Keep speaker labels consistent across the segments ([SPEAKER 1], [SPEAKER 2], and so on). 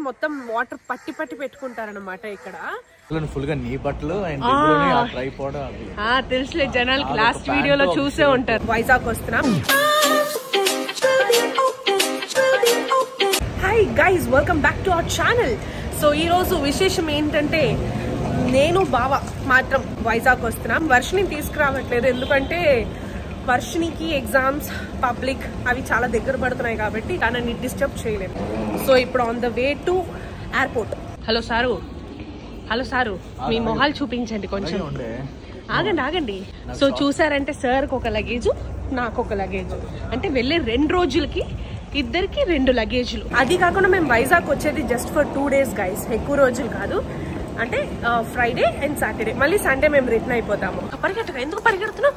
[SPEAKER 1] మొత్తం వాటర్ పట్టి పట్టి పెట్టుకుంటారన్నమాట ఇక్కడ. తెలుసులే జనాలకి, లాస్ట్ వీడియోలో చూసే ఉంటారు. వైజాగ్ వస్తున్నాం. Hi guys, welcome back to our channel. So ఈ రోజు విశేషం ఏంటంటే నేను బావ మాత్రం వైజాగ్ వస్తున్నాం. వర్షిని తీసుకురావట్లేదు, ఎందుకంటే వర్షినికి ఎగ్జామ్స్ పబ్లిక్ అవి చాలా దగ్గర పడుతున్నాయి కాబట్టి తనని డిస్టర్బ్ చేయలేము. సో ఇప్పుడు on the way to airport. Hello sir, మీ మొహాలు చూపించండి కొంచెం. ఆగండి. సో చూసారంటే సార్కి ఒక లగేజ్, నాకు ఒక లగేజ్, అంటే వెళ్ళే 2 రోజులకి ఇద్దరికి 2 లగేజ్లు. అది కాకుండా మేము వైజాగ్ వచ్చేది జస్ట్ ఫర్ 2 days గైస్, ఎక్కువ రోజులు కాదు. అంటే ఫ్రైడే అండ్ సాటర్డే, మళ్ళీ సండే మేము రిటర్న్ అయిపోతాము. పరిగెట్టగా ఎందుకు పరిగెడుతున్నావు?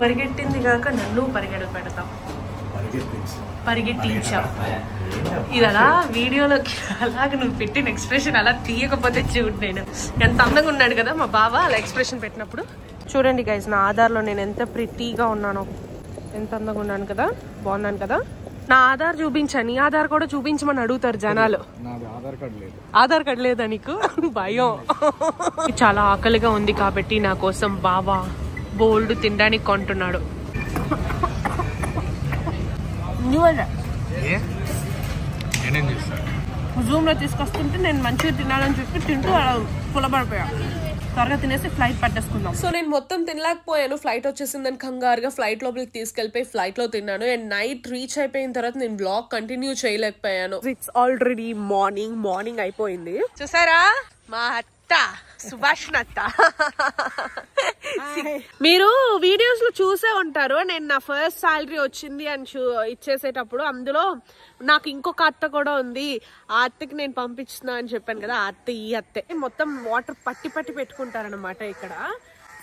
[SPEAKER 1] పరిగెట్టింది కాక నన్ను పరిగెడ పెడతాం, పరిగెట్టించావు. ఇది అలా వీడియోలోకి అలాగ నువ్వు పెట్టిన ఎక్స్ప్రెషన్ అలా తీయకపోతే చూడు. నేను ఎంత అందంగా ఉన్నాడు కదా మా బావ అలా ఎక్స్ప్రెషన్ పెట్టినప్పుడు. చూడండి గైస్, నా ఆధార్లో నేను ఎంత ప్రిటీగా ఉన్నానో, ఎంత అందంగా ఉన్నాను కదా, బాగున్నాను కదా. నా ఆధార్ చూపించా, నీ ఆధార్ కూడా చూపించమని అడుగుతారు జనాలు. ఆధార్ కార్డు లేదా నీకు? భయం. చాలా ఆకలిగా ఉంది కాబట్టి నా కోసం బావా బోల్డ్ తినడానికి కొంటున్నాడు. జూమ్ లో తీసుకొస్తుంటే నేను మంచిగా తినాలని చెప్పి తింటూ పులబడిపోయా. త్వరగా తినేసి ఫ్లైట్ పట్టేసుకుందాం. సో నేను మొత్తం తినలేకపోయాను, ఫ్లైట్ వచ్చేసిందని కంగారుగా ఫ్లైట్ లోపలికి తీసుకెళ్లిపోయి ఫ్లైట్ లో తిన్నాను. అండ్ నైట్ రీచ్ అయిపోయిన తర్వాత నేను బ్లాగ్ కంటిన్యూ చేయలేకపోయాను. ఇట్స్ ఆల్రెడీ మార్నింగ్ అయిపోయింది. చూసారా మా అత్త సుభాష్ అత్త. మీరు వీడియోస్ లో చూసే ఉంటారు, నేను నా ఫస్ట్ సాలరీ వచ్చింది అని ఇచ్చేసేటప్పుడు అందులో నాకు ఇంకొక అత్త కూడా ఉంది, ఆ అత్తకి నేను పంపిస్తున్నా అని చెప్పాను కదా. ఆ అత్త ఈ అత్తే. మొత్తం వాటర్ పట్టి పట్టి పెట్టుకుంటారనమాట ఇక్కడ.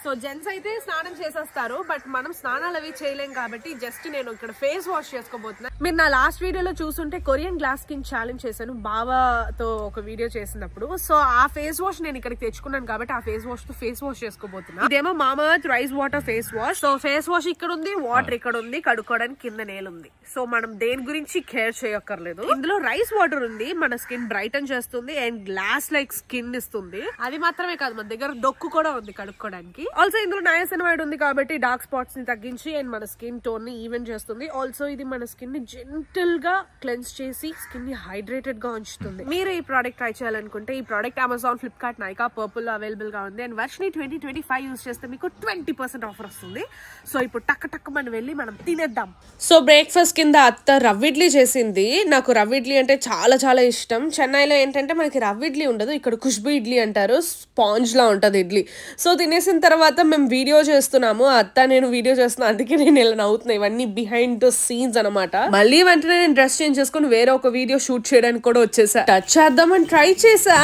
[SPEAKER 1] సో జెంట్స్ అయితే స్నానం చేసేస్తారు, బట్ మనం స్నానాలు అవి చేయలేం కాబట్టి జస్ట్ నేను ఇక్కడ ఫేస్ వాష్ చేసుకోబోతున్నా. మీరు నా లాస్ట్ వీడియోలో చూసుంటే కొరియన్ గ్లాస్ స్కిన్ ఛాలెంజ్ చేశాను బాబాతో ఒక వీడియో చేసినప్పుడు. సో ఆ ఫేస్ వాష్ నేను ఇక్కడికి తెచ్చుకున్నాను కాబట్టి ఆ ఫేస్ వాష్ తో ఫేస్ వాష్ చేసుకోబోతున్నా. ఇదేమో Mamaearth rice water face wash. So face wash ఇక్కడ ఉంది, వాటర్ ఇక్కడ ఉంది, కడుక్కోవడానికి కింద నేలుంది. సో మనం దేని గురించి కేర్ చేయక్కర్లేదు. ఇందులో రైస్ వాటర్ ఉంది, మన స్కిన్ బ్రైటన్ చేస్తుంది అండ్ గ్లాస్ లైక్ స్కిన్ ఇస్తుంది. అది మాత్రమే కాదు, మన దగ్గర డొక్కు కూడా ఉంది కడుక్కోవడానికి. ఆల్సో ఇందులో నయాసినమైడ్ ఉంది కాబట్టి డార్క్ స్పాట్స్ ని తగ్గించి అండ్ మన స్కిన్ టోన్ ని ఈవెన్ చేస్తుంది. ఆల్సో ఇది మన స్కిన్ ని జెంటల్ గా క్లెన్స్ చేసి స్కిన్ ని హైడ్రేటెడ్ గా ఉంచుతుంది. మీరు ఈ ప్రోడక్ట్ ట్రై చేయాలనుకుంటే ఈ product Amazon, Flipkart, Nykaa, purple లో అవైలబుల్ గా ఉంది. అండ్ వర్షిని 2025 యూజ్ చేస్తే మీకు 20% ఆఫర్ వస్తుంది. సో ఇప్పుడు టక్ మనం వెళ్ళి మనం తినేద్దాం. సో బ్రేక్ఫాస్ట్ కింద అత్త రవ్విడ్లీ చేసింది. నాకు రవ్విడ్లీ అంటే చాలా చాలా ఇష్టం. చెన్నైలో ఏంటంటే మనకి రవ్విడ్లీ ఉండదు, ఇక్కడ ఖుష్బూ ఇడ్లీ అంటారు, స్పాంజ్ లా ఉంటది ఇడ్లీ. సో తినేసిన తర్వాత మేము వీడియో చేస్తున్నాము, అత్త నేను వీడియో చేస్తున్నాను, అందుకే నేను ఇలా నవ్వుతున్నా. ఇవన్నీ బిహైండ్ ద సీన్స్ అనమాట. మళ్ళీ వెంటనే నేను డ్రెస్ చేంజ్ చేసుకుని వేరే ఒక వీడియో షూట్ చేయడానికి కూడా వచ్చేసా. టచ్ చేద్దామని ట్రై చేసా,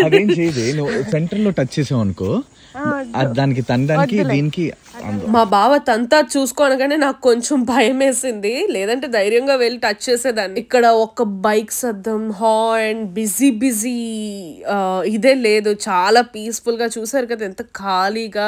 [SPEAKER 2] అదేం చేయదే. నువ్వు సెంటర్ లో టచ్ చేసావు అనుకో, దానికి తండానికి దీనికి.
[SPEAKER 1] మా బావ తంతా చూసుకోనగానే నాకు కొంచెం భయం వేసింది, లేదంటే ధైర్యంగా వెళ్ళి టచ్ చేసేదాన్ని. ఇక్కడ ఒక బైక్ శబ్దం, హార్న్, బిజీ ఇదే లేదు, చాలా పీస్ఫుల్ గా. చూసారు కదా ఎంత ఖాళీగా,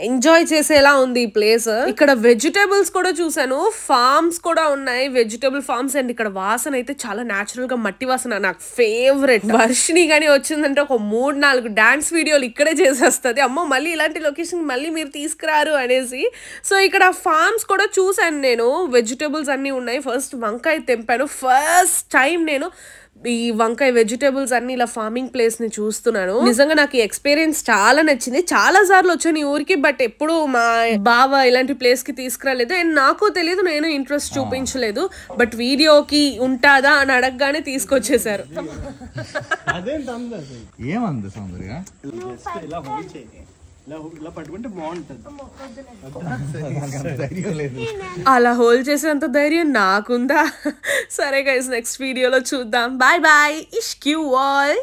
[SPEAKER 1] ఎంజాయ్ చేసేలా ఉంది ఈ ప్లేస్. ఇక్కడ వెజిటేబుల్స్ కూడా చూసాను, ఫార్మ్స్ కూడా ఉన్నాయి, వెజిటేబుల్ ఫార్మ్స్. అండ్ ఇక్కడ వాసన అయితే చాలా న్యాచురల్ గా మట్టి వాసన, నాకు ఫేవరెట్. వర్షిని గానీ వచ్చిందంటే ఒక 3-4 డాన్స్ వీడియోలు ఇక్కడే చేసేస్తుంది. అమ్మో మళ్ళీ ఇలాంటి లొకేషన్ మళ్ళీ మీరు తీసుకురారు అనేసి. సో ఇక్కడ ఫార్మ్స్ కూడా చూసాను నేను, వెజిటేబుల్స్ అన్ని ఉన్నాయి. ఫస్ట్ వంకాయ తెంపాను, ఫస్ట్ టైం నేను ఈ వంకాయ వెజిటేబుల్స్ అన్ని ఇలా ఫార్మింగ్ ప్లేస్ ని చూస్తున్నాను. నిజంగా నాకు ఈ ఎక్స్పీరియన్స్ చాలా నచ్చింది. చాలా సార్లు వచ్చాను ఈ ఊరికి, బట్ ఎప్పుడు మా బావ ఇలాంటి ప్లేస్ కి తీసుకురాలేదు. అండ్ నాకు తెలియదు, నేను ఇంట్రెస్ట్ చూపించలేదు. బట్ వీడియోకి ఉంటాదా అని అడగగానే తీసుకొచ్చేసారు. అలా హోల్డ్ చేసేంత ధైర్యం నాకుందా? సరే గైస్, నెక్స్ట్ వీడియోలో చూద్దాం. Bye bye. ఇష్క్ యు ఆల్.